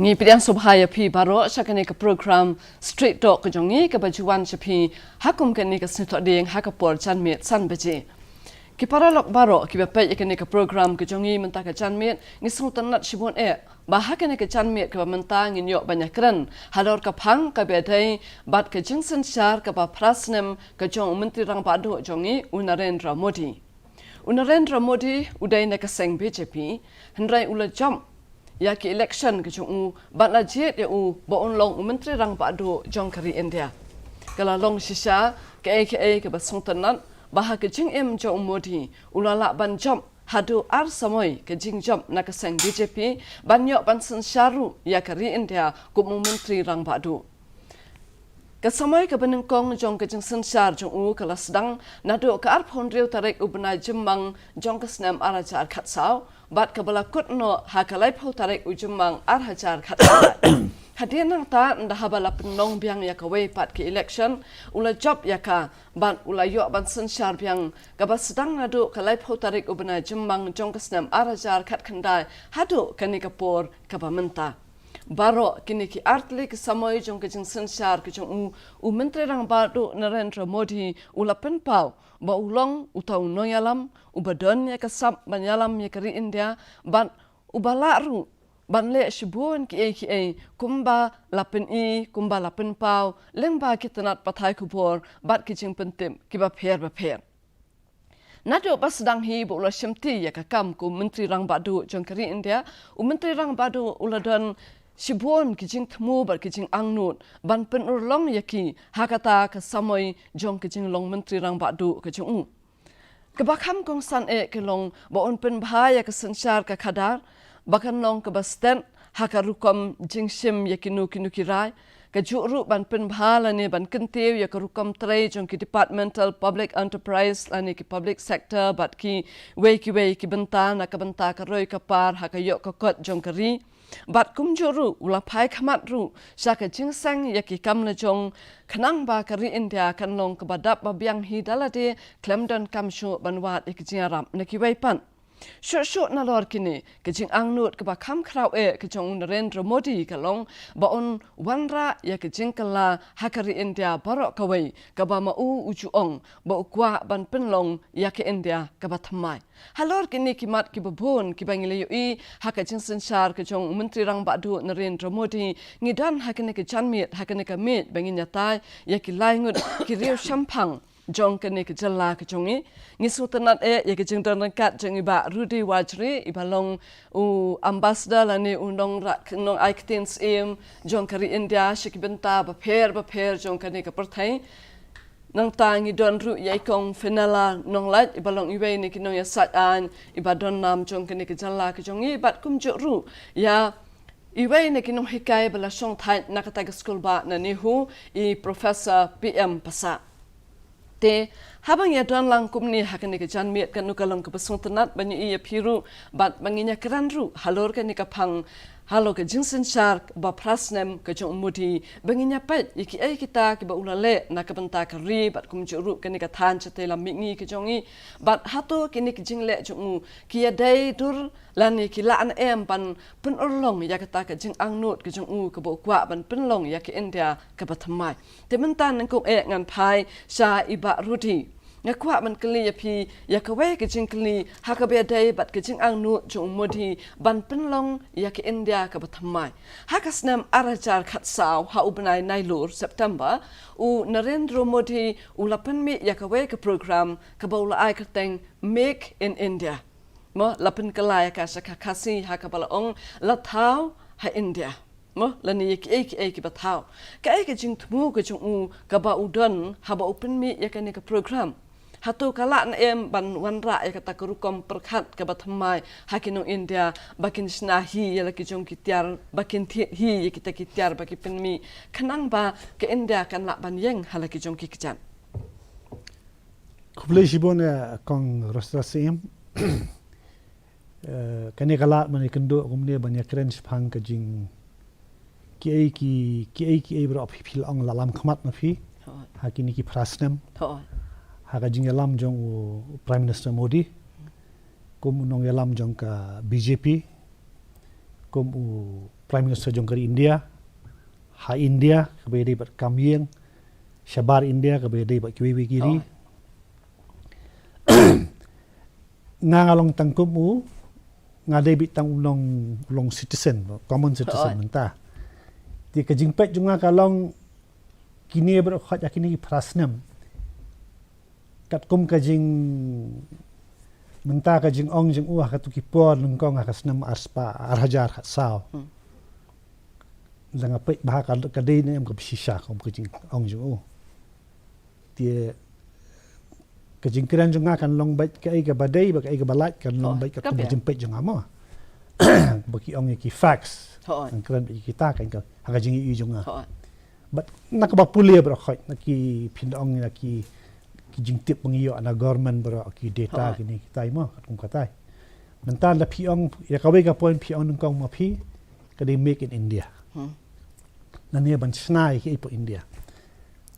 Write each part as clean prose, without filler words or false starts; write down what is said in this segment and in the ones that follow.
Ngi pilihan subhaya pi baro sakane ke program Street Talk kejongi ke bajuan sepi hakum kini ke snitok ding hakapor chanmit san beji. Ki paralok baro ki bapet ikene ke program kejongi mentah ke chanmit ngisung tanat shibun bahak kene ke chanmit ke mentah nginyok banyak keren halor ke phang ke bedai bat ke jingsen syar ke ba prasnem ke jong menteri rang padu jongi Narendra Modi. Narendra Modi udai na ke seng BJP hendrai ula jom ya ki election ke chung bat la jet ya baon long menteri rang padu jong kari India kala long shisha ke ke basung tanat bahak ke jing jong Modi ulala ban jom hadu ar samoy ke jing jom na ke seng BJP banyak ban sen syaru ya kari India ku menteri rang padu kesamai ke benengkong jong ke jing sen syar jong kala sedang nado ke ar pondriu tarik ubna jembang jong ke senam arajar khatsau bat ke balakut no hakalai pau tarik ujembang ar hajar khatsau hadian nang ta ndah bala penong biang ya kawe pat ke election ula job ya ka bat ula yo ban sen syar biang ke ba sedang nado kalai pau tarik ubna jembang jong ke senam arajar khat khandai hadu kani kapor ke bamenta baro kini ki artli ke samoi jong ke jing sen syar ke jong menteri rang padu Narendra Modi ula penpau ba ulong utau noyalam ubadon ya kasap banyalam ya kari India ban ubalaru ban le shibun ki kumba lapen kumba lapen pau lemba kitanat pathai kubor bat ki jing pentim ki ba pher Nado pas sedang hi bo ula syamti ya kakam ku menteri rang padu jong kari India menteri rang padu ula don Shibun kijing temu bar kijing angnut ban penurlong yaki hakata ke samoi jong kijing long menteri rang padu kijing kebakam kong san ke long baon pen bahaya ke sensyar ke kadar bakan long ke basten hakarukom jingsim yakinu kirai ke juru ban pen bahala ni ban kentiu ya kerukom tray jong ki departmental public enterprise lani ki public sector bat ki wei ki benta na ke benta ke roi kapar hakayok kokot jong keri bat kum juru ulapai khamat ru saka jingsang yaki kamna jong khanang ba kari India kan long kebadap babiang hi dalade klemdon kamshu banwat ikjiaram naki waipan short na lor kini kejing angnut ke ba kham khrau ke jong Narendra Modi kalong baon wanra ya kejing kala hakari India barok kawai ke ba mau ujuong ba ukwa ban penlong ya ke India ke ba thamai halor kini kimat ki babon ki bangile yu haka jing sensyar ke jong menteri rang padu Narendra Modi ngidan hakene ke chanmit hakene ke mit bangin nyatai ya ki laingut ki riu shampang jong kene ke jalla ke jongi ngisu tanat ya ke jing dan kat jong iba Rudy Wajri ibalong ambassador lani undong rak nong aiktins jong kari India shikibenta ba pher jong kene ke perthai nang tangi don ru yai kong fenala nong lat ibalong iwe ni kinong ya sat an ibadon nam jong kene ke jalla ke jongi bat kum ru ya iwe ni kinong hikai bala song thai nakata ke school ba na ni hu professor PM Pasa te habang ya don lang kumni hakane ke janmiat kan nukalong ke pesung tenat banyu iya piru bat banginya keran ru halor kan ni kapang halo ke jingsen syar ba prasnem ke jong Modi banginya pat iki kita ke ba ulale na ke benta ke ri bat kum juru kan ni ka than chate lam mingi ke jongi bat hato kini ke jingle jong ki ya dai dur lani ki la an ban pen orlong ya kata ke jing angnut ke jong ke bo kwa ban penlong ya ke India ke bathamai te mentan nang ngan pai sha iba Rudy ngakwa man kli ya pi ya kawe ke jing kli hakabe dai bat ke jing angnut jong Modi ban penlong ya ke India ke bathamai hakasnam arajar khatsau ha ubnai nailur September Narendra Modi ulapan mi ya kawe ke program ke baula ai kateng Make in India mo lapen kelai ka saka kasi hakabala ong lathau ha India mo lani ki bathau ka ke jing thmu ke chung ka ba udon ha ba open mi ya kan ke program hatu kala na ban wanra ya kata kerukom perkhat ke bathamai hakinong India bakin snahi ya laki jong kitiar bakin hi ya kita kitiar baki penmi kanang ba ke India kan la ban yeng halaki jong kijan kuble shibone kong rostrasim kani kalat mani kendo kumne banyak keren sepang ke jing ki bro pil ong lalam khamat na fi hakini ki prasnem haka jing yalam jong Prime Minister Modi kum nong yalam jong ka BJP kum Prime Minister jong kari India, ha India kabede bat kamyeng, Shabar India kabede bat kiwi kiri. Ngalong tangkum u ngade bitang ulong citizen, common citizen mentah. Di kajingpet junga kalong kini berkhot yakini prasnam. Kat kum kajing mentah kajing ong jing uah katu kipor lengkong akasnam arspa arhajar khat saw. Langa pet bah kadai ni am kabisisha kum kajing ong jing u. Dia kajing kiran junga kan long bait ka ai ka badai ba ka ai ka balat kan long bait ka kum jimpet junga mo. Baki ong ki fax. Ang kiran kita kan ka kajing i junga. But nakabapulia berkhot naki pindong naki kijingtip mengiyo ana government bro ki data kini kita mo kum katai. Mentan la piong ya kawe ka point piong nungkong ma pi kadai make in India. Nania ban snai ki po India.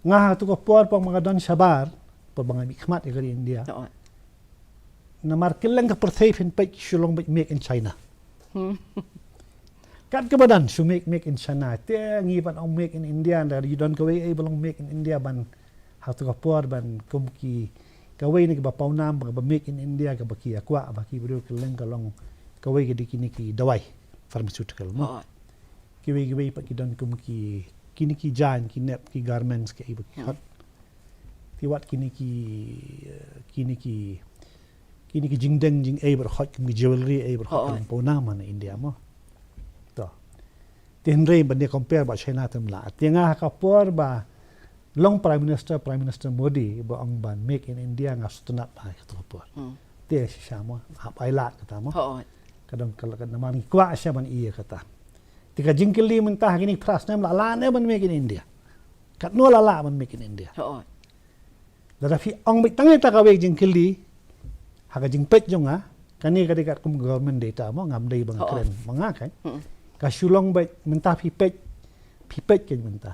Nga tu ko por pang mga don Shabar por mga mikmat dari India. Na markelang ka perthai fin pa shulong make in China. Kat ka badan should make in China. Te ngi ban ong make in India and you don't go away belong make in India ban how to ko por ban kum ki kawai ni ba paunam ba make in India ka baki akwa baki bro keleng kalong kawai ki dikini ki dawai pharmaceutical mo. Kiwi pa ki don kum ki kini ki jan ki net ki garments ki ibu hot ti wat kini ki jingdeng jing ber hot ki jewelry ber hot po na man India mo to tinre ban dia compare ba China temla tinga ka por ba long prime minister Modi ba ang ban make in India nga sutunat ba ka to por te siya mo ai lat kata mo kadang kalau naman kwa siya ban iya kata tika jingkeli mentah gini prasnam la ne ban make in India kat no la ban make in India tapi ong bitang ta kawe jingkeli haga jingpet jonga kani kadikat kum government data mo ngamdai bang keren mangakai ka sulong bai mentah pipet ke mentah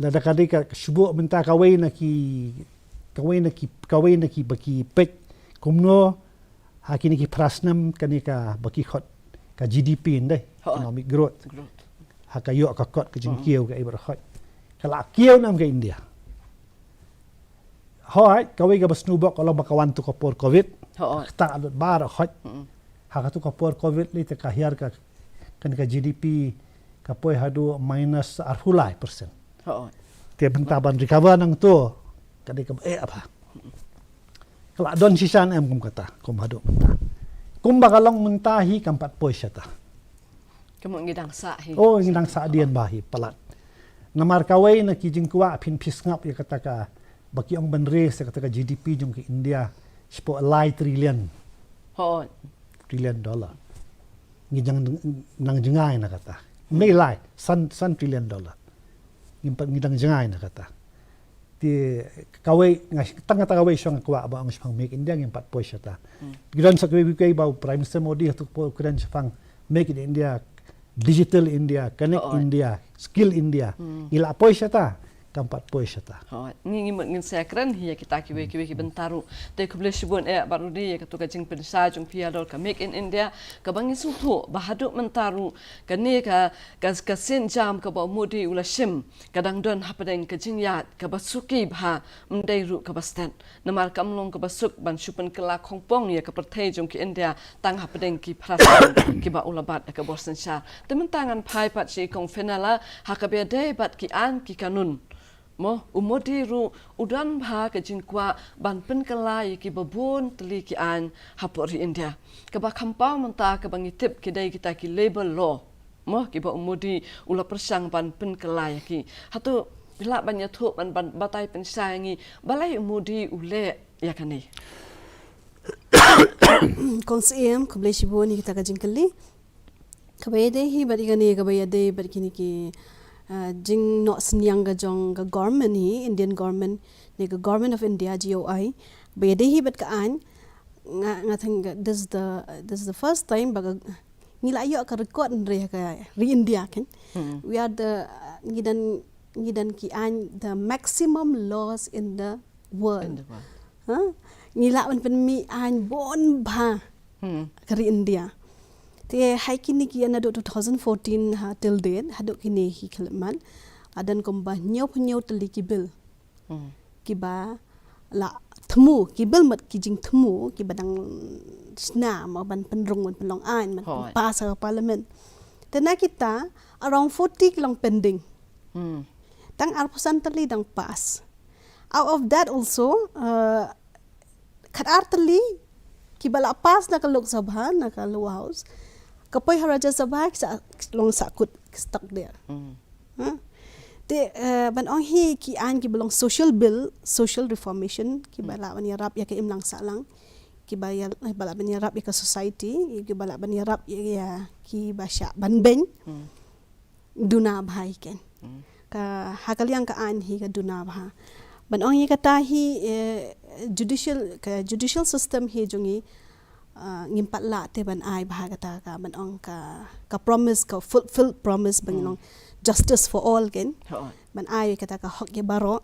la da kadika subu mentah kawe na ki baki pet kumno hakini ki prasnam kani ka baki khot ka GDP ndai economic growth hakayo ka kot ka jingkieu ka ibar khot kala kieu nam ka India hoi kawai ka basnubok kalau bakawan tu kopor covid tak adut bar khot hakatu kopor covid li te kahiar ka kan ka GDP ka poi hadu minus arhulai persen te bentaban recover nang tu kadai ka apa kala don sisan em kum kata kum hadu kum bakalong mentahi kampat poi syata kamu ngidang sa hi ngidang sa dian bahi palat namar kawai na kijing kuwa pin pisngap ya kata ka baki ong banre sa kata ka GDP jong ke India sipo alai trillion dollar ngijang nang jengai na kata may lai san trillion dollar ngidang jengai na kata ti kawai tanga kawai syong kuwa ba ang sipang make India ng pat poi syata gidan sa kay ba Prime Minister Modi hatuk po kudan sipang make in India digital India connect India skill India ila poi syata kampat poi syata ngin sekren hiya kita kiwe bentaru te kuble shibun baru di katu ka jing pensa jung pia dol ka make in India ka bangi sutu bahaduk mentaru kani ka sin jam ka ba Modi ula shim kadang don hapadeng ka jing yat ka basuki bha mdai ru ka bastan namar kamlong ka basuk ban shupen kala khongpong ya ka perthai jung ki India tang hapadeng ki prasan ki ba ulabat ka borsen sha tementangan pai pat si kong fenala hakabe dai bat ki an ki kanun mo umodi ru udan bha ka jingkwa ban pen kala ki babun teli ki an hapori India ka ba khampa menta ka bangitip ki dai kita ki label law mo ki ba umodi ula persang ban pen kala ki hatu bila banya thu ban batai pensangi balai umodi ule ya kani konsiem kuble shiboni kita ka jingkali kabayade hi bari gani kabayade barkini ki jing no snyang ga jong ga government hi Indian government ne ga government of India GOI bayade hi bat ka an nga thang this is the first time baga nila ayo ka record re ka re India kan we are the ngidan ki an the maximum laws in the world nila ban pen mi an bon bha ka re India Te hai kini ki ana do 2014 ha till date haduk kini hi keleman adan komba nyau teli ki bil ki ba la themu ki bil mat ki jing themu ki badang sna ma ban penrung ban long an man pass ke parliament tena kita around 40 long pending tang arpusan teli dang pass out of that also khat arteli ki bala pass na ka lok sabha na ka lower house kapoi haraja sabha sa long sakut stuck there te ban ong hi ki an ki belong social bill social reformation ki bala ban yarap ya ke imlang salang ki bayar bala ban yarap ya ke society ki bala ban yarap ya ki basya ban ben duna bhai ken ka hakaliang ka an hi ka duna bha ban ong hi kata hi judicial system hi jungi ngimpat la te ban ai bha kata ka ban ong ka promise ka fulfill promise ban ong justice for all ken ban ai kata ka hok ye baro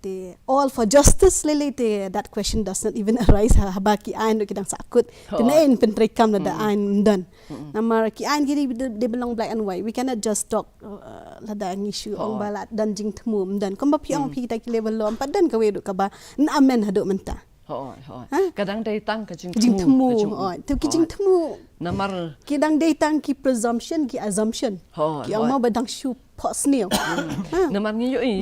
te all for justice lele te that question does not even arise haba ki ain do kidang sakut te nain pentrekam da ain dan namar ki ain giri de belong black and white we cannot just talk la da issue ong balat dan jing thmum dan kom ba pi ong pi ta ki level lo ampat dan ka we do ka ba na amen hado menta kadang day tang ka jing thmu tu ki jing thmu namar kidang day tang ki presumption ki assumption ki ong ma badang shu posnil namar ngi yo i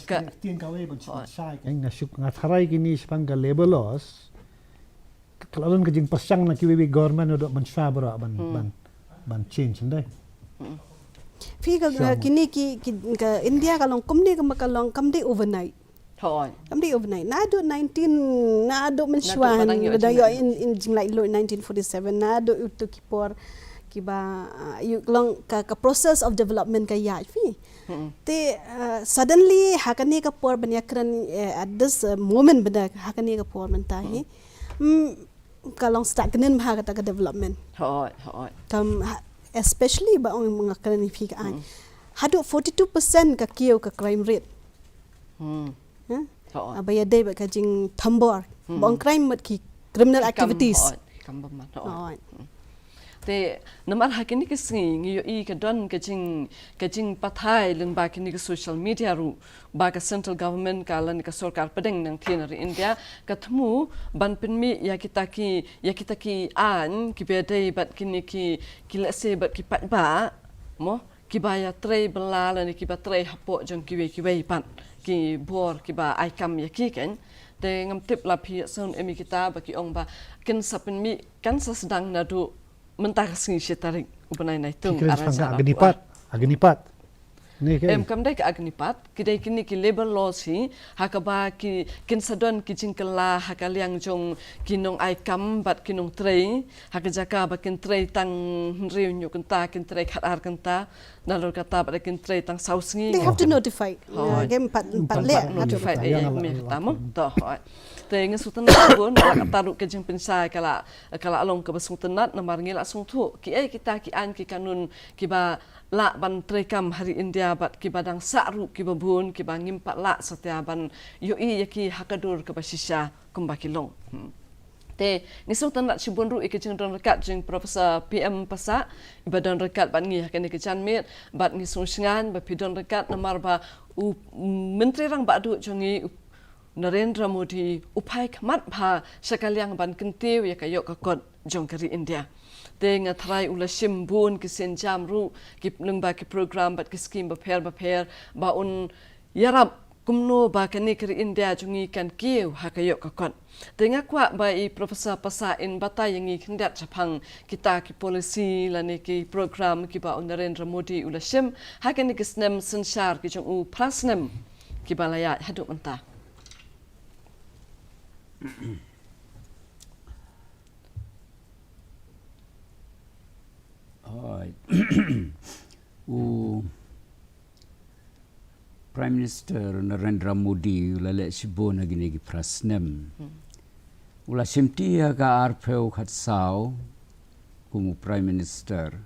ka tin ka we ban sai ka nga syuk nga tharai kini spang ka lebelos kalon ka jing pasang na ki we government do ban sabra ban change ndai fi ka kini ki ka India kalong kumni ka makalong kamdi overnight kamdi overnight na do 19 na do mensuan da yo in like 1947 na do utu kipor kiba you long ka process of development ka ya fi te suddenly hakani ka por banyakran at this moment benda hakani ka por mentahi kalong stagnant bha ka development kam especially ba ong mga kanan fi ka an hadu 42% ka kiyo ka crime rate abaya day ba ka jing thambor bong crime mat ki criminal activities te namar hakini kising yo I ka don ka jing pathai lung ba kini ka social media ru ba ka central government ka lan ka sarkar padeng nang thinari India ka thmu ban pinmi ya kita ki an ki bedai bat kini ki lase bat ki pat ba mo ki ba ya trei bela lan ki ba trei hapo jong ki we pan ki bor ki ba ai kam ya ki ken te ngam tip la phi son emi kita ba ki ong ba ken sapin mi kan sa sedang na du mentah singi setarik upanai nai tung araja agnipat ne ke kam dai ka agnipat kidai kini ki labor law si hakaba ki kin sadon ki jingkala hakaliang jong kinong ai kam bat kinong trei hakajaka ba kin trei tang riu nyu kenta kin trei khatar kenta nalor kata ba kin trei tang sausingi they have to notify game pat le notify me tamo to te ngasutan bon taru ke jing pensai kala along ke basungtenat namar ngela sungtu ki kita ki an ki kanun ki ba la ban trekam hari India bat ki badang saru ki babun ki bangim pat la satia ban yo I yaki hakadur ke basisha kumbakilong te ngisutan nak sibun ru ikejing don rekat jing profesor PM pasa ibadan rekat ban ngi hakane ke janmit bat ngisung singan ba pidon rekat namar ba menteri rang ba du jongi Narendra Modi upai khamat bha sakaliang ban kentiu ya kayok kakot jongkari India te nga thrai ula simbun ki senjam ru ki lungba ki program bat ki scheme ba pher ba un yarap kumno ba kani kari India jungi kan kiu ha kayok kakot te nga kwa ba I professor pasa in batai yangi khindat chapang kita ki policy lani ki program ki ba Narendra Modi ula sim ha kani ki snem sanshar ki jong u prasnem ki balaya hadu menta Prime Minister Narendra Modi ulale sibona gini gi prasnem ula simtia ka arpeu khatsau kumu Prime Minister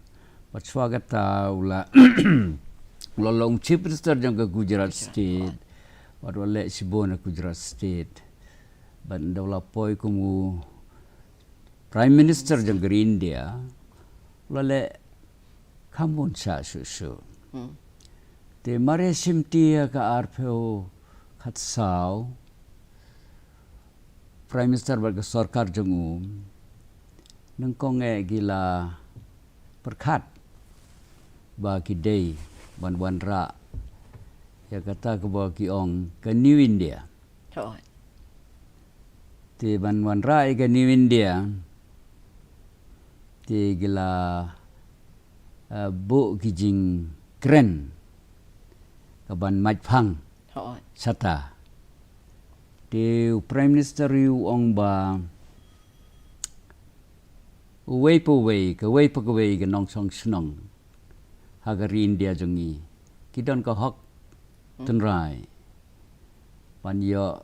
pachwagata ula long Chief Minister jang ka Gujarat State wadwale sibona Gujarat State bandawla poi kumu Prime Minister jang India lale kamun sa su te mare simtia ka arpeo khat sao Prime Minister baga sarkar jengu nang konge gila perkat bagi day ban ra ya kata ke bagi ong ke New India Thôi. ti ban ra ke New India ti gila bu kijing kren ke ban maj phang Thôi. sata ti Prime Minister yu ong ba wei po wei ke nong song snong hagari India jongi kidon ka hok tunrai pan yo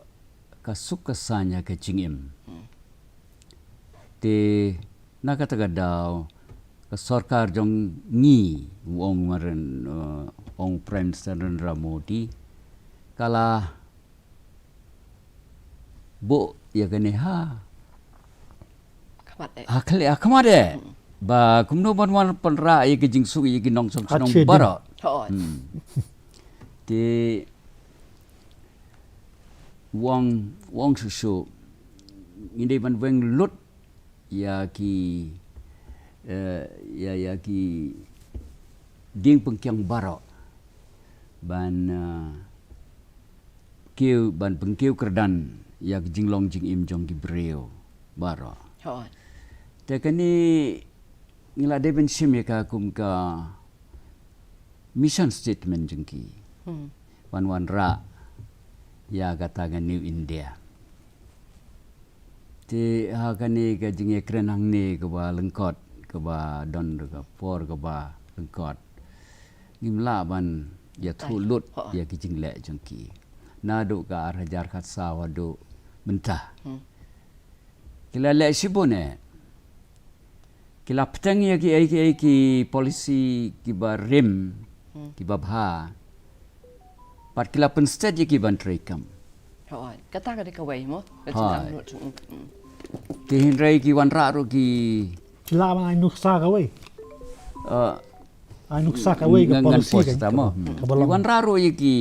ka sukasanya ke jingim te nakataga daw ka sarkar jong ngi wong maren ong Prime Minister Narendra Modi kala bo ya gane ha Kamat deh. akhle akamade ba kumno ban penra ye ke jingsu ye ke nong song snong Achhe din. bara Thôi. te wong su inde ban weng lut ya ki ding pengkyang baro ban kiu ban pengkiu kerdan ya jinglong jing im jong ki breo baro Thôi. te kani ngila de ben sim ya ka kum ka mission statement jengki wan ra ya kata New India ti ha kani ka jinge kren hang ni ke ba lengkot ke ba don ke por ke ba lengkot ngimla ban ya thulut ya ki jingle jengki na do ka hajar khat sawa do mentah kila le sibone kila petang ya ki polisi ki ba rim ki ba bha pat kila pensted ya ki ban trekam Thôi. Kata ka deka wei mo. Ka Thôi. jingam nut. ki hinrai ki wan ra ro ki Sila man ay nuksa ka wey. uh, Ay nuksa ka wey ka ngan policy pos ka. tamo Kabalong. wan ra ro ye ki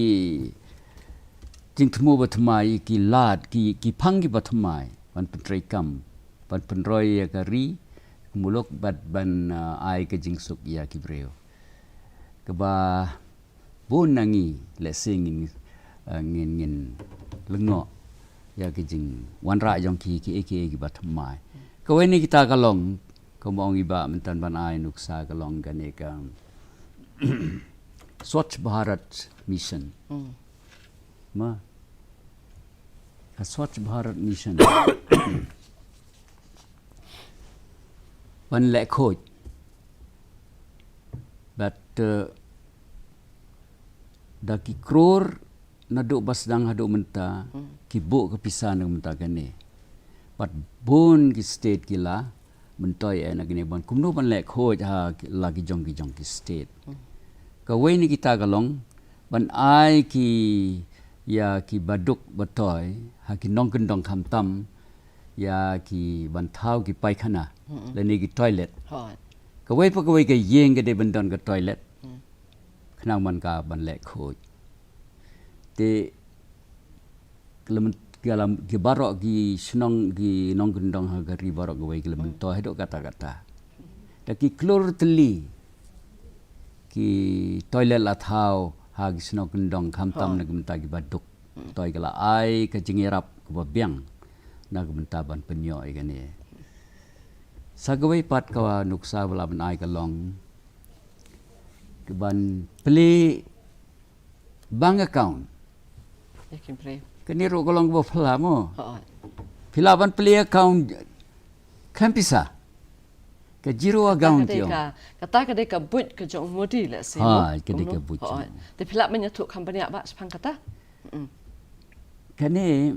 jing thmu ba thmai ki lad ki phang ki ba thmai ban trekam ban penroi ya ka ri muluk bat ban ai ka jing suk ya ki breo ke ba bon nangi le singing ngin lengo ya ki jing wan ra jong ki ki bat mai ko weni kita kalong ko mong iba mentan ban ai nuksa kalong gane ka Swachh Bharat mission ma ka Swachh Bharat mission ban le khoj but da ki kror na do basdang hado menta ki bo ka pisan ng menta gane but bon ki state kila mentoy na gane ban kumno ban le khoj ha lagi jong ki state ka we ni kita galong ban ai ki ya ki baduk batoy ha ki nong kendong kham tam ya ki ban thau ki paikhana le ni ki toilet Thôi. ka we pa ka we ka yeng ka de ban don ka toilet khnang man ka ban le khoj te galam ki barok ki snong ki nong kendong ha gari barok we ki lemon to hedok kata-kata ta ki klor teli ki toilet la thau ha ki snong kendong kham tam na gumta ki baduk toy kala ai ka jingirap ka babyang na gumta ban penyo i gani sagawai pat ka nuksa bala ban ai ka long ki ban play bank account Yakin brave. kani ro golong bo phla mo Thôi. philaban play account kampisa ka zero account yo Kata ka deka but ka jong modi le se. Ha, ka deka but Thôi. jong. Te pilak menya tu company ba sepang kata. kani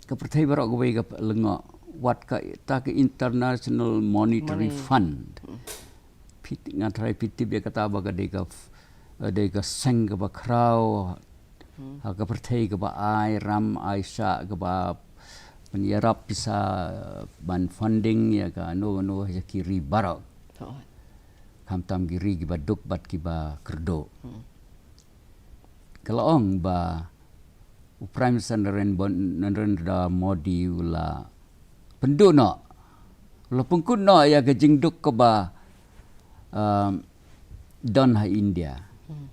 ka perthai barok go ka lengo wat ka ta ka international monetary fund pit ngatrai pitip ya kata ba ka de ka seng ka ba krau ha ka perthai ka ba ai ram aisha ka ba penyerap bisa ban funding ya ka no ya kiri barok Thôi. kamtam giri giba duk bat giba kerdo. Kalau ong ba Prime Minister Narendra Modi ula pendu no ula pengkun no ya gajing duk ke ba don ha India.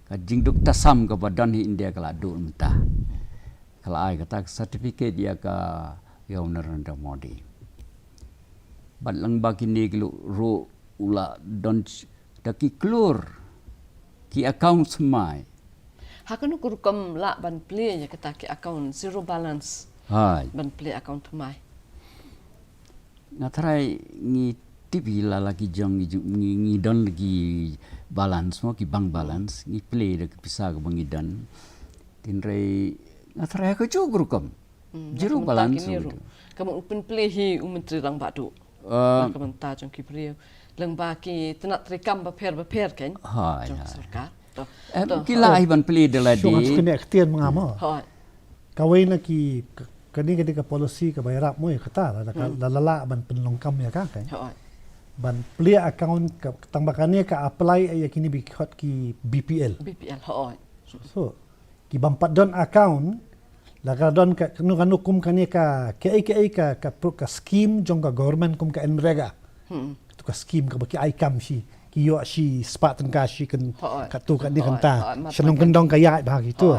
Gajing duk tasam ke ba don ha India kala du mentah. Kalau ai kata sertifikat dia ka ya Narendra Modi. Bat lang ba kini ru ula don daki klur ki account semai. Hakanu kurukam la ban play ya kata ki account zero balance. Hai. Ban play account mai. Ngatarai ngi TV la lagi jong ngi don lagi balance mo ki bank balance ngi play de pisah ke bangi dan tinrai ngatarai ka jo kurukam. Zero balance. Kamu open play hi menteri lang badu. Kamu jong ki priyo. Lang ba ki tenak rekam baper kan? Hai. Jong sarkar. Kila iban play de la So di. kena ikhtiar mengama. Hai. Kawai na ki kani ketika policy ka bayarap mo kata lalala ban penlongkam ya kan. Hai. Ban play account ka tambakane ka apply ya kini bikot ki BPL. BPL hai. So ki bampat don account laga don ka kanu kum kani ka ka scheme jong ka government kum ka enrega. Tu ka scheme ka baki aikam si kiyo si Spartan ka si kan katu kan ni kanta senong kendong kaya bah gitu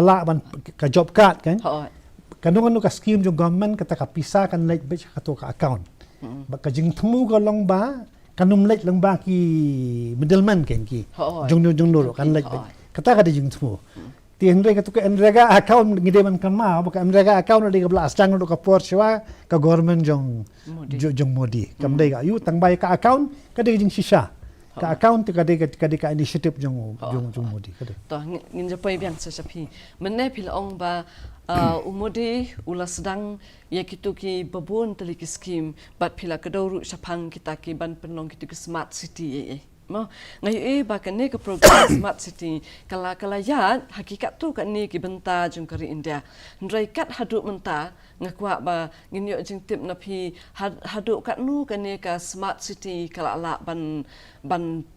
la ban ka job card kan kanung ka scheme jong government kata ka pisah kan lek be katu ka account ba ka jing temu ka long ba kanum lek lang ba ki middleman kan ki jong nuro kan lek kata ka jing temu ti henry katu ka enrega account ngide man kan ma ba ka enrega account de ka blas tang ka por siwa ka government jong Modi kam dai ga yu tang bai ka account ka de jing shisha ka account ka de ka initiative jong Modi ka de to ngin japai biang sasapi menne pil ong ba umodi ula sedang ya kitu ki babon teli ki scheme bat pila kedauru sapang kita ki ban penlong kitu ki smart city mo ngai ba kan ni ke program smart city kala ya hakikat tu kan ni ki benta jung kari India ndrai kat hadu menta ngakwa ba ngin yo jing tip na phi hadu kat nu kan ni ka smart city kala la ban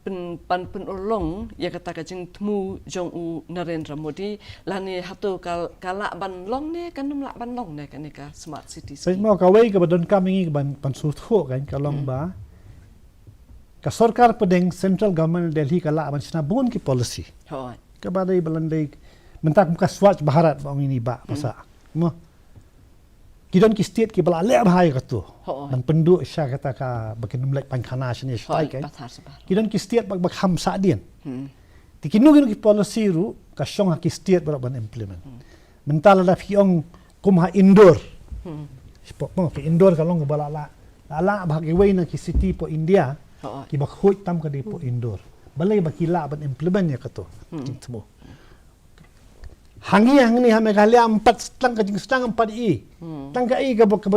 pen ulong ya kata ka jing temu jong u Narendra Modi lani hatu kala ban long ne kan num la ban long ne kan ni ka smart city sai mau kawai ka badon kamingi ban pansut ho kan kalong ba ka sarkar pedeng central government Delhi kala ban sina bon ki policy hoi ka badai balandai mentak muka swatch Bharat bang ini ba pasa mo kidon ki state ki bala le bahai ka tu ban pendu sya kata ka bakin mlek pankhana sini stai kan kidon ki state bak ham sa dien tikinu ki policy ru ka syong ki state ban implement mental da fiong kumha indoor spok mo ki indoor kalong bala la bahagi way na ki city po India ki bak hoy tam ka di po indoor balai bakila ban implement ya kato timo hangi ni ha Meghalaya 4 tang ka jing stang 4 i tang ka i ka bak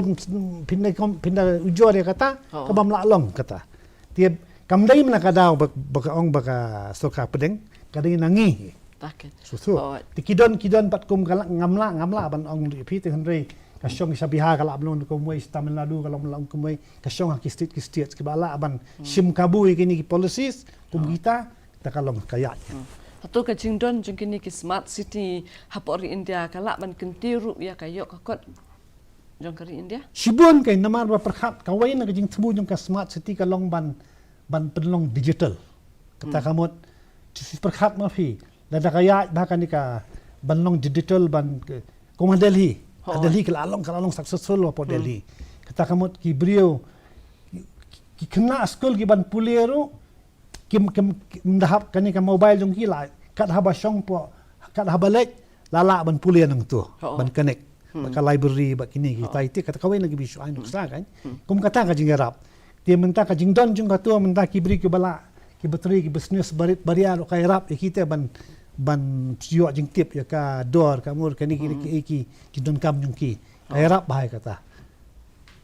pinda ujor ya kata ka bam la long kata tiap kamdai mana ka daw bak ong baka soka pedeng kadai nangi taket susu tikidon pat kum kala ngamla ban ong di pi te henry kasyong isabiha kala ablon ko moy Tamil Nadu kala mlang ko moy kasyong ki state ki bala aban sim kabu kini ki policies kum kita takalong kaya hatu ka jingdon jung kini ki smart city hapori India kala ban kentiru ya kayo kakot jong kari India sibun kay namar ba perkhat kawai na jing tbu jong ka smart city kalong ban penlong digital kata kamot perkhat ma fi lada kaya bahkan ni ka banlong digital ban kuma Delhi Delhi kalalong successful po Delhi kata kamot ki brio ki kena school ki ban pulero kim mendahap kani ka mobile jong kila kat haba syong po kat haba lek lala ban pulier nang tu ban connect ka library ba kini kita itu kata kawin lagi bisu anu sa kan kum kata ka jingarap dia menta ka jingdon jong ka tu menta ki bri ki bala ki betri ki business bariar ka rap kita ban siyo jing tip ya ka dor ka mur kani ki jindon kam jong ki rap bahai kata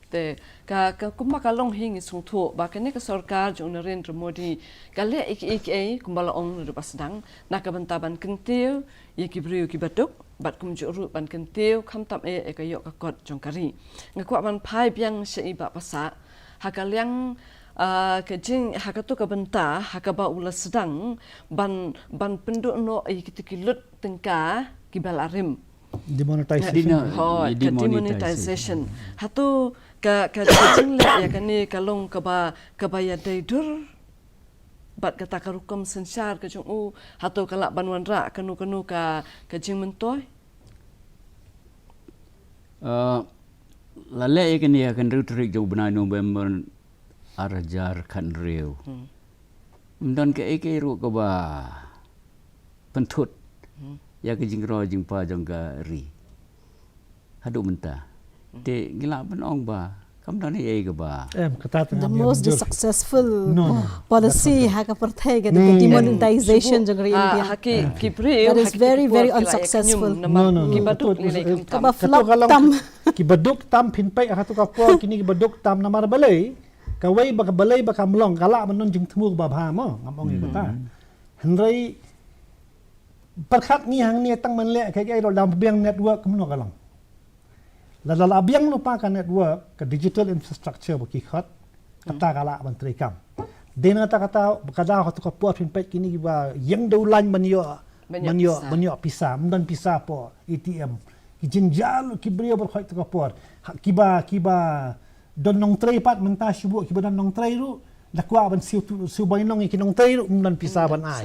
te ka kuma kalong hing sung thu ba kene ka sarkar jong Narendra Modi kale ik kumbala ong ru pasdang na ka bantaban kentiu ye ki briu ki batuk bat kum juru ban kentiu kham tam ka yok ka kot jong kari ngakwa ban phai biang sei ba pasa hakaliang kejing hakatu ka benta hakaba ula sedang ban penduk no kilut tengka kibalarim demonetization hatu ka kejing le ya kani kalong kaba ya daidur bat kata karukum sensar kejung hatu kalak banwan ra kanu ka kejing mentoy lale kani akan rutrik jauh benar November arajar kan rew. Dan ke ru ke ba pentut. Ya ke jingro jingpa jangga ri. Hadu menta. Te gila penong ba. Kam dan ke ba. The most successful policy haka partai ke demonetization jangga India. Haki kibriu. That is very unsuccessful. Kibaduk nilai kaba flop tam. Kibaduk tam pinpai hatu kapor kini kibaduk tam namar balai. Kawai baka balai baka melong kalak menon jing temu ba bha mo ngamong kata hendrai perkhat ni hang ni tang man le kai ro dalam biang network kemno kalong la la biang lupa ka network ka digital infrastructure baki khat kata kalak menteri kam dena kata kada hatu ka puat pin pet kini ba yang daulan manyo pisa mdan pisa po ATM kijinjal kibrio berkhait ka por kiba don nong tray pat menta shubu ki badan nong tray ru lakwa ban siu bain nong ki nong tray ru umdan pisa ban ai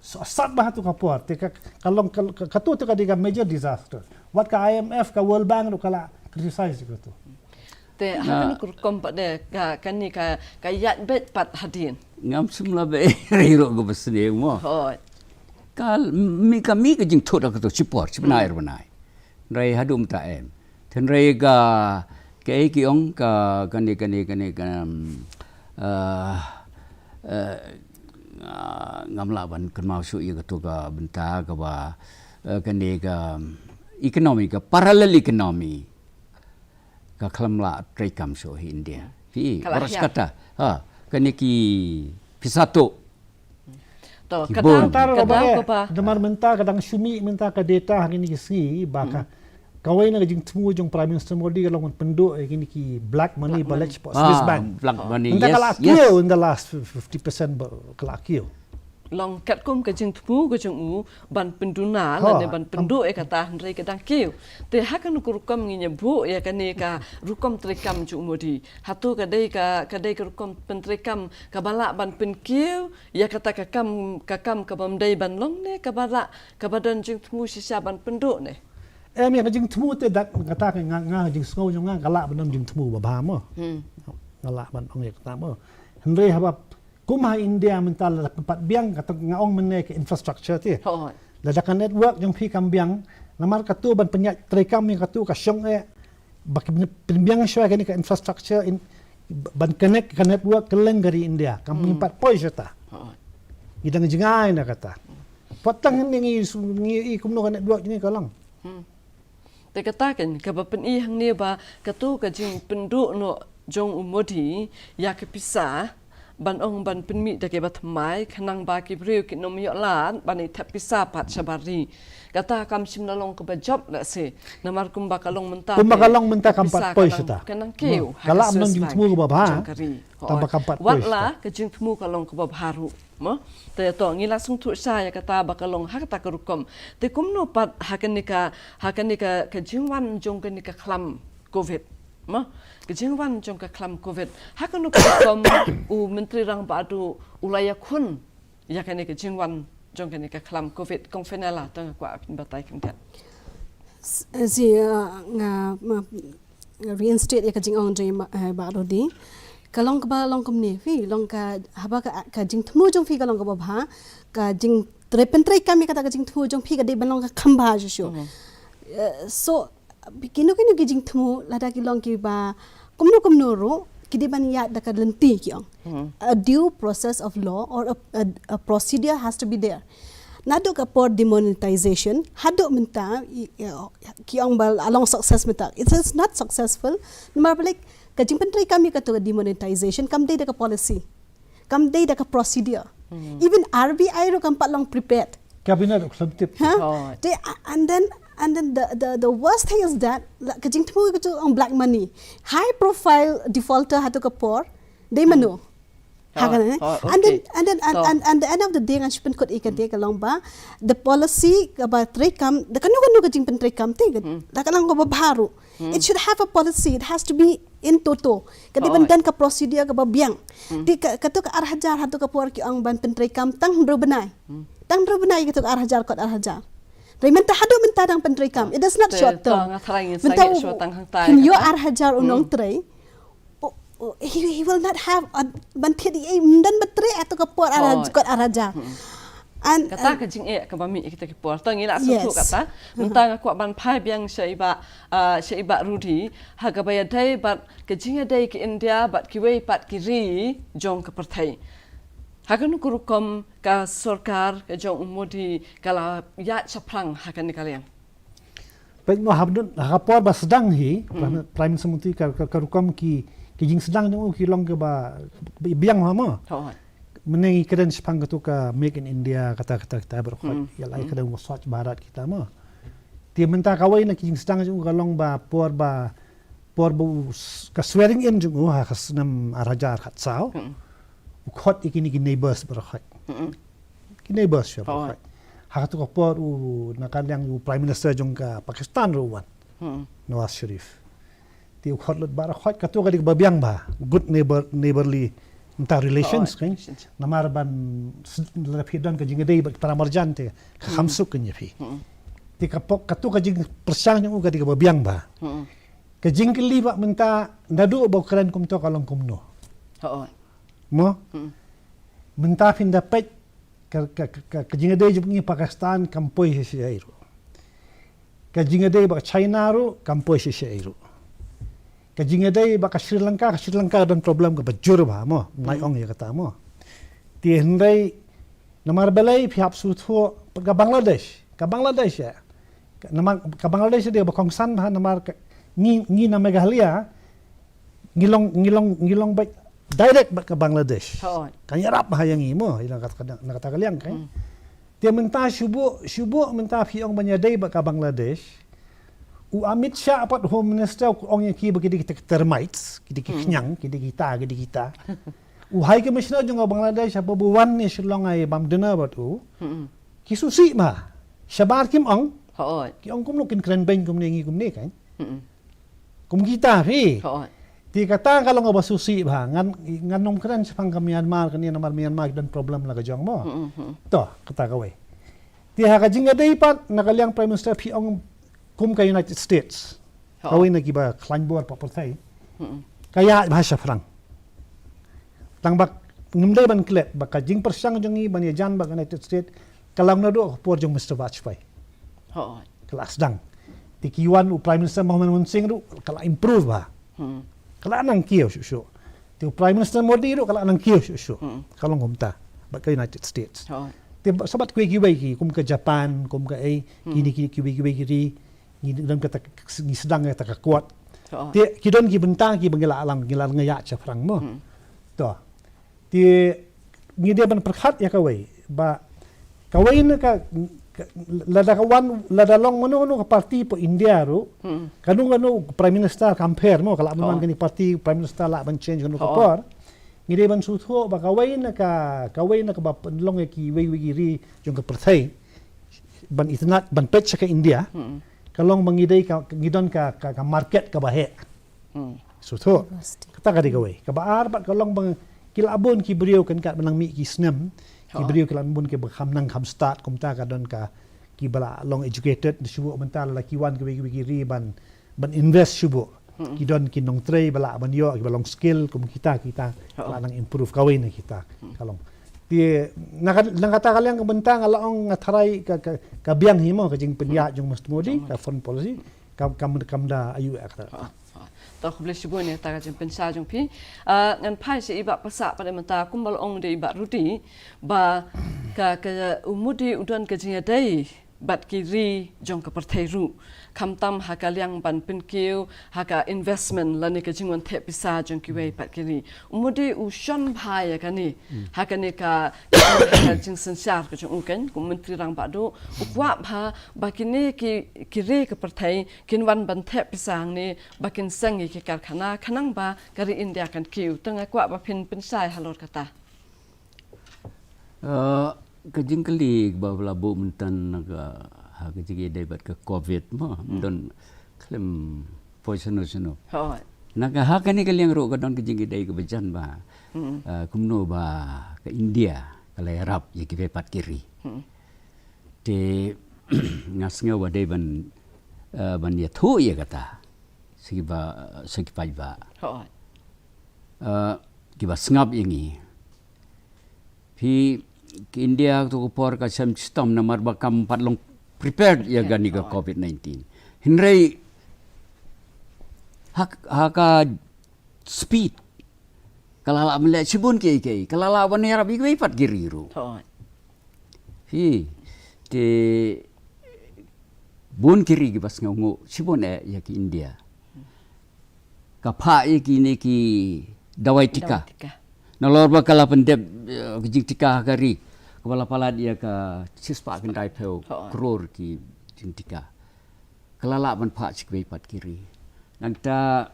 so sat bah tu kapor te kalong katu tu kadiga major disaster what ka IMF ka World Bank ru kala criticize gitu te hakan kur kompa de ka kani ka yat bet pat hadin ngam sumla be ro go besde mo kal mi ka jing thot ka to chipor chipnai ru banai rai hadum ta em then rai ga cái ông cái này ngam la ban kan mau su ya to ga benta ga ba cái này ga economy ga parallel economy ga khalam la trai kam so India fi baras kata cái này ki pisato to kadang demar menta kadang sumi menta ka data hari ni si baka kawai na jing temu jong Prime Minister Modi kalau penduk kini ki black money balance po Swiss bank black money yes in the last 50% kelakio long kat kum ke jing temu ke jong ban penduna la ne ban penduk kata hendrai kadang kiu te hakan rukum nginya bu ya kani ka rukum trikam ju Modi hatu kadai ka rukum pentrikam ka balak ban penkiu ya kata ka kam ka bamdai ban long ne ka balak ka badan jing temu sisa ban penduk ne yang jing temu te dak kata nga jing sngau jong nga kalak benam jing temu ba ba mo kalak ban ong kata mo hendrai haba kumah India mental tempat biang kata ngaong mene ke infrastructure te la dak network jong pi kam biang namar katu ban penyat trekam yang katu ka syong bak biang sywa ke infrastructure ban connect ke network keleng dari India kam 4 poin jata idang jingai na kata potang ni kumno network ni kalang te katakan ka bapen i hang ne ba katu ka jing penduk no jong Modi ya ke pisah ban ong ban penmi da ke bat mai khanang ba ki briu ki nom yo lan ban i thap pisah pat sabari kata kam sim nalong ke job la se namar kum ba kalong menta kam 4 poin jata kanang keu kalak non jing temu ba ba tambah kam 4 poin watla ka jing temu kalong ke ba haru mo te to ngila sung thu sa ya kata bakalong hakata karukom te kumno pat hakanika ka jingwan jong kanika khlam covid mo ka jingwan jong ka khlam covid hakanu karukom menteri rang badu ulaya khun ya kanika jingwan jong kanika khlam covid konfenala tang kwa pin batai kan si nga reinstate ya ka jingong jai badu di kalong ka ba long kumni fi long ka haba ka jing thmu jong fi kalong ka ba bha ka jing trepentrai kami kata ka jing thmu jong fi ka de balong ka khamba jo so kino ki jing thmu lada ki long ki ba kumno ro ki de ban ya da ka lenti ki a due process of law or a procedure has to be there nado ka por demonetization hado menta ki ong bal along success meta it is not successful number like kajing pentrai kami kata demonetization kam dei da policy kam dei da procedure even RBI ro kam long prepared cabinet executive and then the worst thing is that kajing temu kata on black money high profile defaulter hatu ka por dei mano Hagan, and the end of the day, ngan pen kot ikan dia kalong ba, the policy about trade kam, the kanu kajing pen trade kam te, da kalang ko baru. It should have a policy. It has to be in toto. Kadi bandan ka prosedur ka babiang. Di kato ka arhajar hatu ka puar ki ang ban pen trade kam tang berbenai. Tang berbenai kato ka arhajar kot arhajar. Ray menta hadu menta dang pen trade kam. It does not short term. Menta kinyo arhajar unong tray. He will not have banti dan betre atau kapor araja and kata kajing ka bami kita kapor tang ila suku kata mentang aku ban pai biang syaiba rudi haga bayadai bat kajing dai ke India bat kiwei pat kiri jong ka partai hagan kurukom ka sarkar ka jong Modi kala ya chaprang hagan kalian baik mo habdun kapor ba sedang hi prime minister menteri karukom ki kijing sedang tu kilong ke ba biang mama menengi keren sepang tu ka make in India kata berkhot ya lai keren Swachh Bharat kita mah dia menta kawai na kijing sedang tu kalong ba por bu ka swearing in tu ha khasnam arajar khat sao khot ikini ki neighbors berkhot ki neighbors ya berkhot ha tu ka por nakal yang prime minister jong ka Pakistan ruwan Nawaz Sharif ti khot lut bara khot ka tu ka dik babiang ba good neighborly entah relations kan namar ban lapidon ka jingedei para marjan te khamsuk kan yafi ti ka pok ka tu ka jing persang yang ka dik babiang ba ka jingkeli ba menta nadu ba keren kum to kalong kumno mo menta fin dapat ka jingedei jupngi Pakistan kampoi sesiairu ka jingedei ba China ru kampoi sesiairu kajingadai baka Sri Lanka dan problem ke bajur ba mo nai ong ya kata mo ti hendai namar balai pihak sutho ka Bangladesh ya namar ka Bangladesh dia bakongsan ba namar ni na Meghalaya ngilong ba direct ba ke Bangladesh kan yarap ba yang mo ilang kata kaliang kan dia minta syubu minta piong banyadai ba ke Bangladesh Amit Shah apat Home Minister ong yang bagi kita termites, kita. High Commissioner jong Bangladesh apa buwan ni Shillong ai bam dinner batu. Kisusi ma. Shabar kim ong. Ki ong kum nukin kren beng kum ni kan. Kum kita fi. Ti kata kalau ngaba susi ba ngan nom kren sepang ka Myanmar kan ni namar Myanmar dan problem la ka jong mo. To kata kawai. Ti ha ka jinga dei pat nakaliang Prime Minister pi ong kum ka United States kawin na giba klanbor pa partai kaya bahasa Frang tangbak ngumdai ban klet baka jing persang jongi ban jan bak United States kalam na do por jong Mr. Vajpayee kelas dang tikiwan Prime Minister Mohammed Mun Singh ru kala improve ba kala nang kiyo shu ti Prime Minister Modi ru kala nang kiyo shu kalong humta bak United States sabat kwe kibai kum ke Japan kum ke kini kibai dalam kata sedang kata kuat. Dia kidon ki bentang ki bengela alang gila ngaya cafrang mo. To. Dia dia ban perkhat ya kawai. Ba kawai na ka lada long mano ka parti po India ro. Kanu Prime Minister compare mo kala man kani parti Prime Minister la ban change kanu ka por. Ngide ban sutho ba kawai na ka ba long ki wi ri jong ka partai. Ban itnat ban pech ka India. Kalong mengidai ngidon ka market ka bahe. Sutho. Kata ka digawai. Ka baar bat kalong bang kilabon ki beriau kan kat menang mi ki snem. Ki beriau kilabon ke kham nang kham start kumta ka don ka ki bala long educated subu mental la ki wan ki ri ban invest subu. Ki don ki nong tray bala ban yo ki balong skill kum kita la nang improve kawin kita. Kalong dia nang kata kalian kebentang alaong ngatarai ka biang himo ka jing penya jong Mr. Modi ka foreign policy kam da ayu kata ta khble shibone ta ka jing pensa jong pi ngan phai se iba pasa pada menta kumbal ong de iba rudi ba ka umudi udon ka jing dai bat kiri jong ka partai ru kamtam hakaliang ban pinkiu haka investment lani ka jingwan the pisa jong kiwei pat kiri umudi ushon bhai ka ni hakane ka jing sensar ka jong uken kum menteri rang badu ukwa bha bakini ki kiri ka partai kinwan ban the pisang ni bakin sangi ki karkhana khanang ba kari India kan kiu tanga kwa ba pin sai halor kata Kejing kali bawa labu mentan naga kejing debat ke COVID mah dan klaim poisonous no. Hoi. Naga hakan ni kali yang ro kadang kejing dai ke bejan ba. Kumno ba ke India kalau Arab ya ke pat kiri. Te ngasnga wa dai ban ya thu ya kata. Segi pai ba. Hoi. Kiba sengap ini. Pi ke India tu por ka sam sistem namar bakam patlong prepared ya gani ka COVID-19. Hinrei haka speed kalala mele sibun ke kalala wan ya rabi ke pat giriru. Hoi. Hi te bun kiri ki bas ngongo sibun ya ke India. Kapha ki ne ki dawai tika. Nalor bakala pendep kejing tika kari kepala pala dia ke sispa kendai peu kror ki jing tika. Kelala man pak sikwe pat kiri. Nangta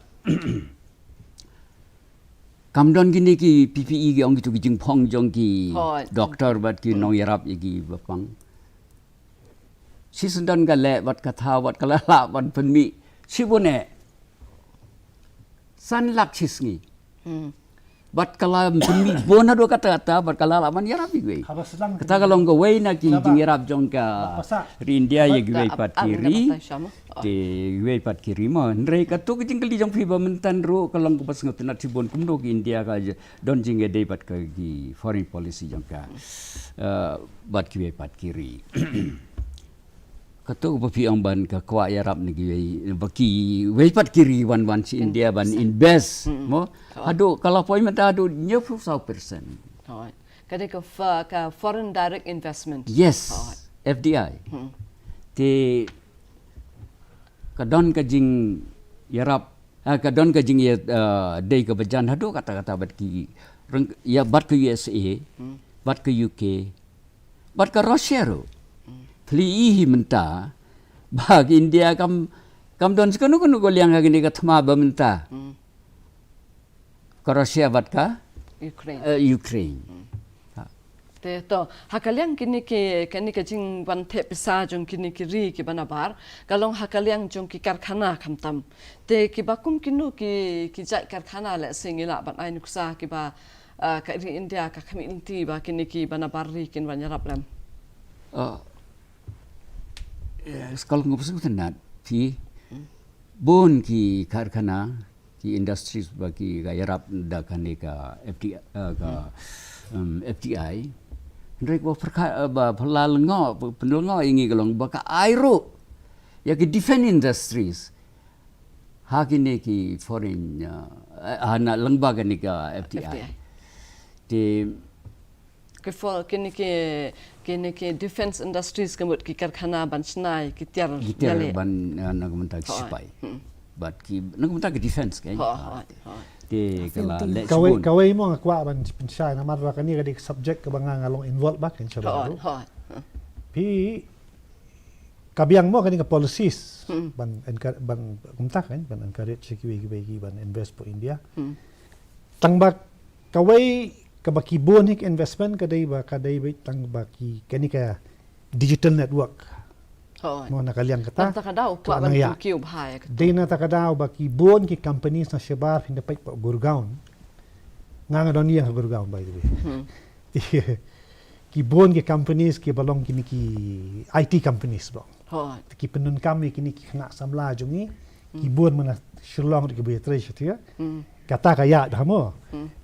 kamdon gini ki PPE ki ong gitu kijing pong jong ki doktor bat ki nong yarap ki bapang. Sisundan ka le bat katha bat kelala bat penmi sibune san lak sisngi. Bat kala penmi bona do kata bat kala laman yarap gue. Kata kalau go way na ki jing yarap jong ka ri India ye gue pat kiri. Te gue pat kiri ma ndrei ka tu kijing kali jong piba mentan ro kalau ko pas ngotinat sibon kumdo ki India ka don jing de bat ka gi foreign policy jong ka bat gue pat kiri. Katu papi ang ban ka kwa yarap ni baki wepat kiri wan si India ban invest mo ado kalau poi mata ado 90%. Hoi. Kade ka foreign direct investment. Yes. FDI. Te kadon ka jing yarap kadon ka jing ya dei ka bajan ado kata-kata bat ki ya bat ke USA, bat ke UK, bat ke Russia ro. Lihi menta bag India kam don sekunu goliang gini katma ba menta ka Russia bat ka Ukraine. Te to hakaliang kini ke jing ban the pisa jong kini ki ri ki banabar kalong hakaliang jong ki karkhana khamtam te ki bakum kinu ki jai karkhana le singila ban ai nuksa ki ba ka ri India ka community ba kini ki banabar ri kin banyarap lam. Kalau ngopus tenat fi bon ki karkhana ki industries bagi gayarap dakane ka FDI ndrek bo pelal ngo pendul ngo ingi galong baka airo ya ki defense industries hakine ki foreign ana lembaga ni ka FDI di kini ke defense industries kemut ki karkhana ban snai ki tiar ban nagmunta sipai bat ki nagmunta ki defense kan te kala kawai mo ngakwa ban pinsay na marwa kani kadi subject ka banga ngalong involve ba ken chalo pi kabiang mo kani ka policies ban kumta kan ban encourage ki ban invest po India tangbak kawai kabaki bonik investment kadai ba tang baki kani ka digital network mo nakaliang kata takadaw pa ban ki ubhay dina takadaw baki bon ki companies na shebar hinda pai pa Gurgaon nga donia Gurgaon by the way ki bon ki companies ki balong kini ki IT companies ba ki penun kami kini ki kena samla jungi ki bon mana shillong ki be treasure tia kata kaya dah mo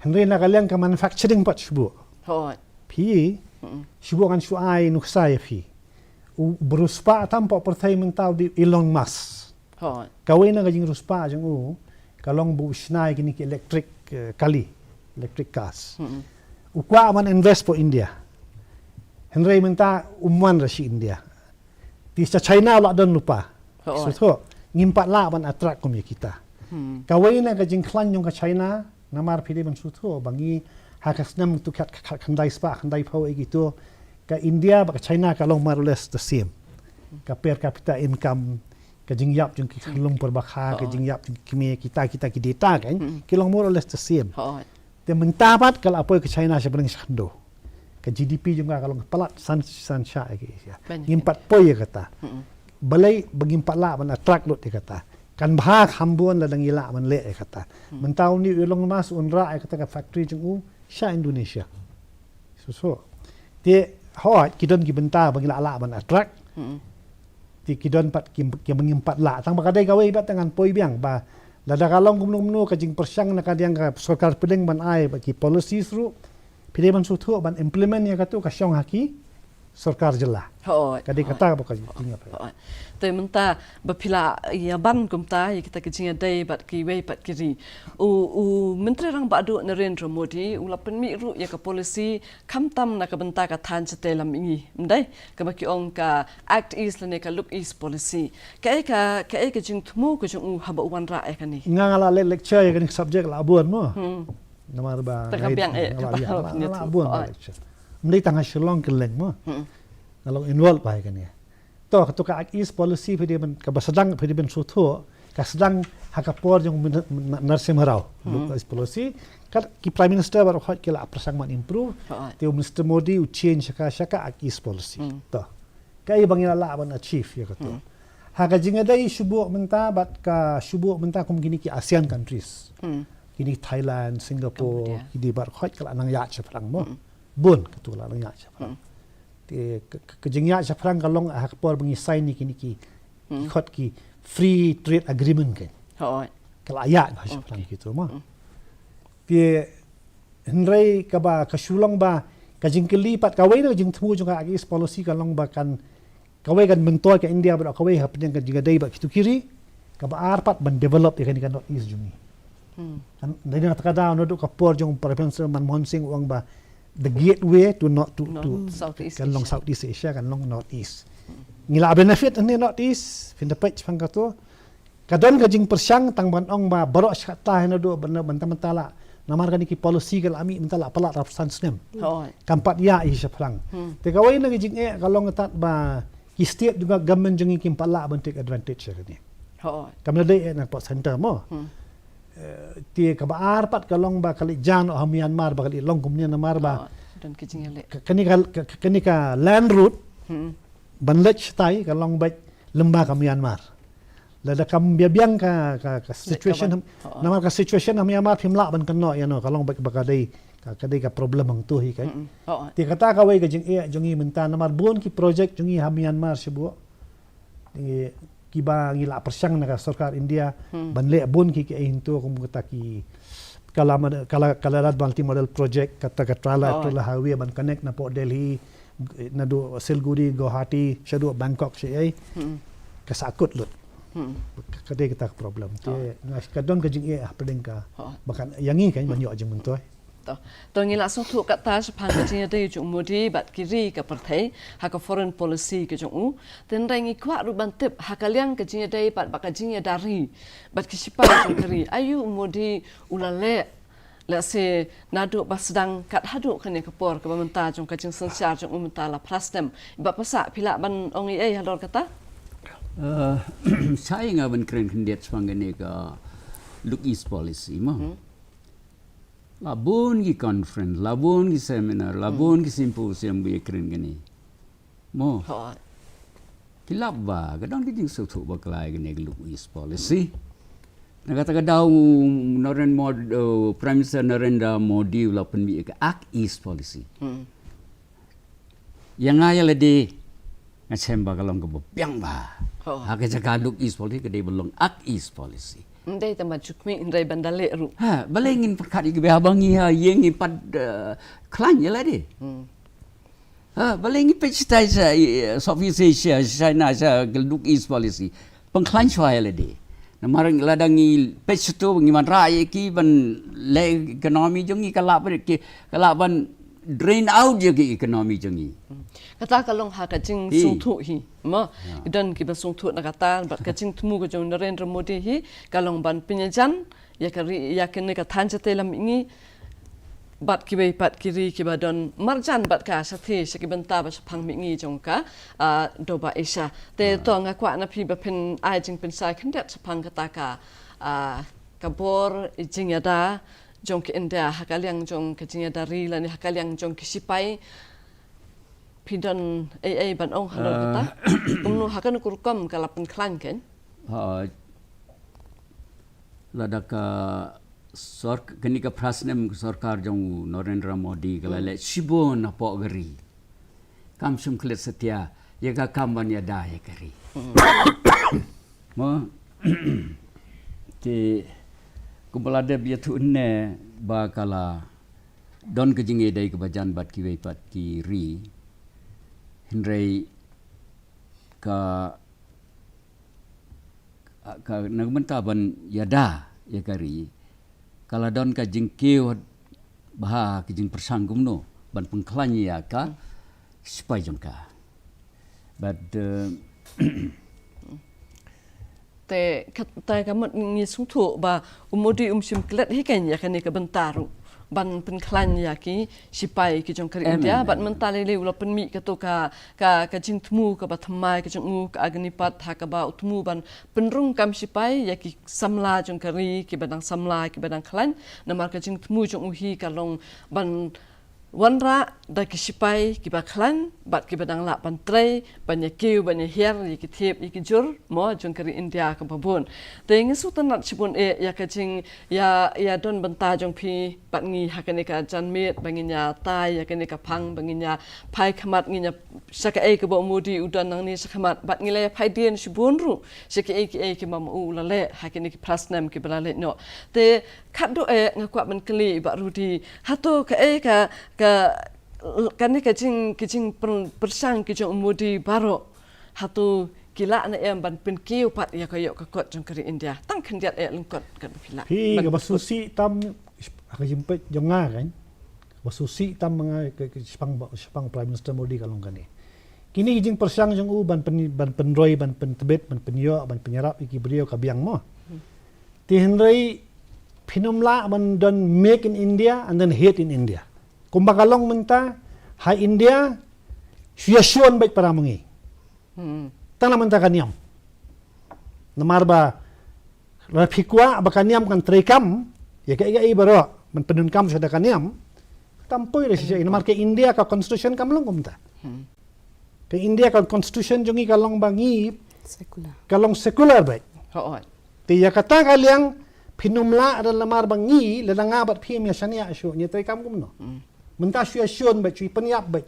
Henry nakaliang ka manufacturing pat shubu pi shubu kan shuai nuksai pi beruspa tampak pertai mentau di Elon Musk kawin na kajing ruspa jang kalong bu snai kini ki electric cars ukwa man invest po India Henry menta umman rashi India di sa China la don lupa so ngimpat la ban attract kom kita kawai na kajing klan yung ka China namar pili man suto bangi hakasnam tu kat khandai spa khandai pau gitu ka India ba ka China ka long more or less the same ka per capita income kajing yap jung ki long perbakha kajing yap kimi kita ki data kan ki long more or less the same te mentapat kala apoy ka China sa berang sando ke GDP juga kalau pelat san sya ke ya. Banyak. Ngimpat poi kata. Balai bengimpat la man attract lot kata. Kan bahak hambun la dangila man le kata. Mentau ni ulong mas unra kata ka factory jung sya Indonesia. So. Dia hot kidon ki benta bangila la man attract. Ti kidon pat ki mengimpat la tang bakadai gawe bat dengan poi biang ba lada kalong kumnu ka jing persyang na kadiang ka sarkar pedeng ban ai bagi policy seru pide ban sutu ban implement ya katu ka syong haki sarkar jela Hoi. kadai kata ba ka jing apa Tapi menta bapila ya ban kumta ya kita kecingnya day bat kiwe bat kiri. Menteri rang badu Narendra Modi ulapan mi ru ya ka polisi kamtam na ka benta ka than chate lam ingi. Mdai ka baki ong ka Act East lane ka Look East policy. Ka jing tumu ka jung haba uwan ra ka ni. ngala lecture ya kan subject la abuan mo namar ba Tagabiang la abuan lecture mendai tangah Shillong keleng mo kalau involve ba kan ya to ka Act East policy pede ban ka basadang pede ban sutu ka sedang hakapor yang Narsim Rao Look East policy kan ki prime minister baru hot kila persang man improve teo Mr Modi u change shaka Act East policy to kai bangila la ban achieve ya kato haga jinga dai syubuk menta bat ka syubuk menta kum kini ki ASEAN countries kini Thailand Singapore kini bar hot kala nang ya chaprang mo bun katula nang ya chaprang ke jingya chaprang kalong hakapor bangi sign ni kini ki hot ki free trade agreement kan Hoi. kala ya ba chaprang gitu mo ti henrei ka ba ka shulong ba ka jingkeli pat ka wei jing thu juga Act East policy kalong ba kan kawai kan mentor ke India ber kawai hapnya kan juga dai ba kitu kiri ka ba arpat ban develop ya kan North East jungi kan dari nak kada no ka por jong preference Manmohan Singh uang ba the gateway to Southeast kan long Asia. Southeast Asia kan long North East ngila benefit ni North East fin dapat pang kato kadon ka jing persyang tang ban ong ba barok syata hena do benda mentala namar kan ki policy kal ami mentala pala rafsan snem Hoi. kampat ya isya perang te kawai lagi jing kalau ngetat ba ki state juga government jengi kim pala ban take advantage ni Hoi. kamna dai na pot center mo ti ka ba arpat kalong ba kali jan o Myanmar ba kali long kumnya namar ba Dan kecingnya le. kani ka land route banlech tai kalong ba lembah ka Myanmar lada kam biang ka situation namar ka situation Myanmar phimla ban kanno ya no kalong ba kadai ka problem ang tu hi kai Hoi. ti kata ka wai ka jing jongi menta namar bon ki project jongi ha Myanmar sibu ki ba ngila persyang na sarkar India banle bon ki hintu kum kata ki kala multi model project kata trala to la highway ban connect na Port Delhi na do Siliguri Guwahati shadu Bangkok ai kasakut lut kadai kita problem ti kadon ka jing pedeng ka bahkan yangi kan banyo jing mentoy to ngila so thu kata sepang kecingnya dai jung Modi bat kiri ka partai haka foreign policy ke jung ten rangi kwa ru ban tip hakaliang kecingnya dai bat bakajingnya dari bat kisipa jung kiri ayu Modi ulale la se nadu basdang kat hadu kene kapor ka menta jung kacing sensyar jung menta la prastem ba pasa pila ban ongi halor kata saya ngaban keren kendiat sepangane ka Look East policy mo labun ki conference labun ki seminar labun ki symposium bi keren gani mo Hoi. kilap ba kadang ki jing sutu ba klai gani Look East policy nagata daw Prime Minister Narendra Modi ulapan bi ka Act East policy yang ayala de ngacemba kalong ka biang ba ha ka jaka Look East policy ka de belong Act East policy Ndai tama chukmi ndai bandale ru. Ha, balengin perkat iki behabangi ha yeng pad klan ya lah de. Ha, balengin pecita sa Southeast Asia, China sa Look East policy. Pengklan chwa ya lah de. Namarang ladangi pecito ngiman rai ki ban le ekonomi jongi kalaban drain out je ki ekonomi jongi. Kata kalong ha kacing sungtu hi ma dan ki ba sungtu na kata bat kacing tumu ko jong Narendra Modi hi kalong ban pinyajan ya kene ka thanjate lam ingi bat ki bai pat kiri ki ba don marjan bat ka sathi sekibenta ba phang mi ngi jong ka doba Asia te to nga kwa na phi ba pin ai jing pin sai khandet phang kata ka kabor jing yada jong ki India hakaliang jong kacing yada ri la ni hakaliang jong ki sipai pidan ban ong halo kita umnu hakan kurukam kalapan klan kan ladaka kenika prasnem sarkar jong Narendra Modi kalale sibon apo gari kam sum klet setia ya ka kamban ya da ya gari mo ti kubalade biatu ne ba kala don kejinge dai kebajan bat ki pat ki ri hindrai ka nagmenta ban yada ya kari kala don ka jingkiu bah ki jing persanggum no ban pengklanyi ya ka spai jongka but te kamat ngi sungtu ba umodi sim klet hikan ya kan ka bentaru ban penklan ya ki sipai ki jong kari India bat mentale le ula penmi ka to ka jing tmu ka batmai ka jong ka agnipat ha ka ba utmu ban penrung kam sipai ya ki samla jong kari ki badang samla ki badang klan namar ka jing tmu jong uhi ka long ban wanra da ki sipai ki ba klan bat ki badang la ban tre ban ya kiu ban ya her ki thep ki jur mo jong kari India ka babun te ngi su tanat sibun ya ka jing ya don banta jong pi bat ngi hakane ka janmet banginya tai ya kane ka phang banginya phai khamat nginya saka ka bo mudi udan nang ni sakhamat bat ngi le phai dien sibun ru saka ki mam u la le hakane ki prasnam ki bala le no te khat do ngakwa ban kli ba rudi hato ka kani ka jing persang ki jong mudi baro hato kila na ban pen kiu pat ya kayo ka kot jong kari India tang khandiat lengkot kan pila hi ka basusi tam aka jimpet jonga kan basusi tam mga sepang Prime Minister Modi kalong kani kini jing persang jong u ban penroi ban pentebet ban penyo ban penyerap iki beliau ka biang mo ti henrei pinumla ban don make in India and then hate in India kumbakalong menta hai India syuan baik para mengi tanah menta kaniam namar ba rapikwa bakaniam kan trekam ya kayak ibaro man penun kam sudah kaniam tampoi resisi namar ke India ka constitution kam long kumta ke India ka constitution jongi kalong bangi kalong sekular baik ti ya kata kaliang pinumla adalah lamar bangi ledang abat pim ya shania syu ni trekam kumno menta syuan baik cui peniap baik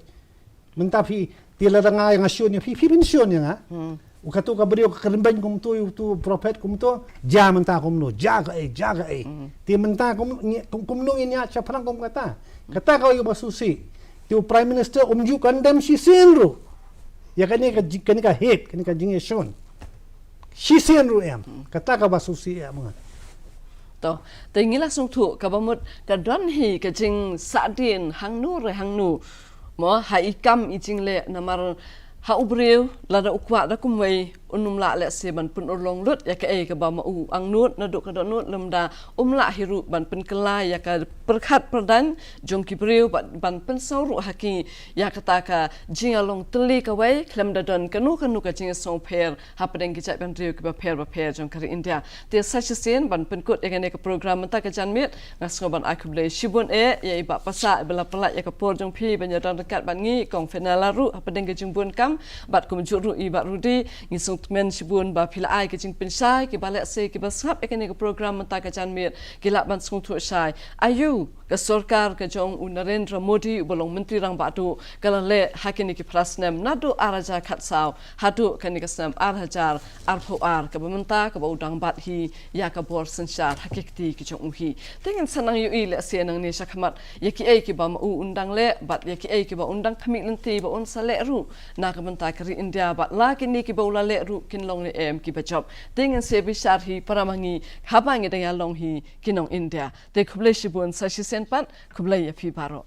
menta pi ti ledang yang syuan ni pi pension yang ukatu ka beriu ka keremban kum tu prophet kum tu ja menta kum no jaga ti menta kum no ini acha perang kum kata kau ibu basusi ti prime minister umju condemn si senru ya kani ka hate kani ka jingesion si senru em kata ka basusi em to tengi langsung tu ka bamut ka don hi ka jing sadin hang nu mo ha ikam ijing le namar ha ubreu lada ukwa da kumwei unumla le seban pun urlong lut ya ka ba ma u ang nut na duk ka do nut lemda umla hiru ban pen kelai ya ka perkhat perdan jong ki breu ban pen sauru haki ya kata ka jing along teli ka wei klem da don kanu ka jing song per ha padeng ki chai ban reu ki ba per jong kari India te sachi sen ban pen kut ya ka program ta ka janmit ngasko ban akuble shibun ya iba pasa bela pelak ya ka por jong pi ban ya don dekat ban ngi kong fenalaru ha padeng ke jing bun kam bat kum juru iba rudi ngisung men sibun ba pila ai ke jing pensai ke balak se ke basap ekene ke program menta ka janmit ke lak ban sung thu sai ayu ke sarkar ke jong Narendra Modi bolong menteri rang batu kala le hakini ke prasnem nadu araja khatsau hadu kani ke sam arhajar arpoar ke bementa ke udang bat hi ya ka bor sansar hakikti ke jong uhi tengen sanang yu ile se nang ni sakhamat yaki ai ke ba u undang le bat yaki ai ke ba undang khamik lenti ba on sale ru na ka benta kari India bat la kini ke ba ula le ru kin long le em ki ba job tengen se bisar hi paramangi habangi dengan long hi kinong India te khuble shibun sashi senpan khuble ya phi baro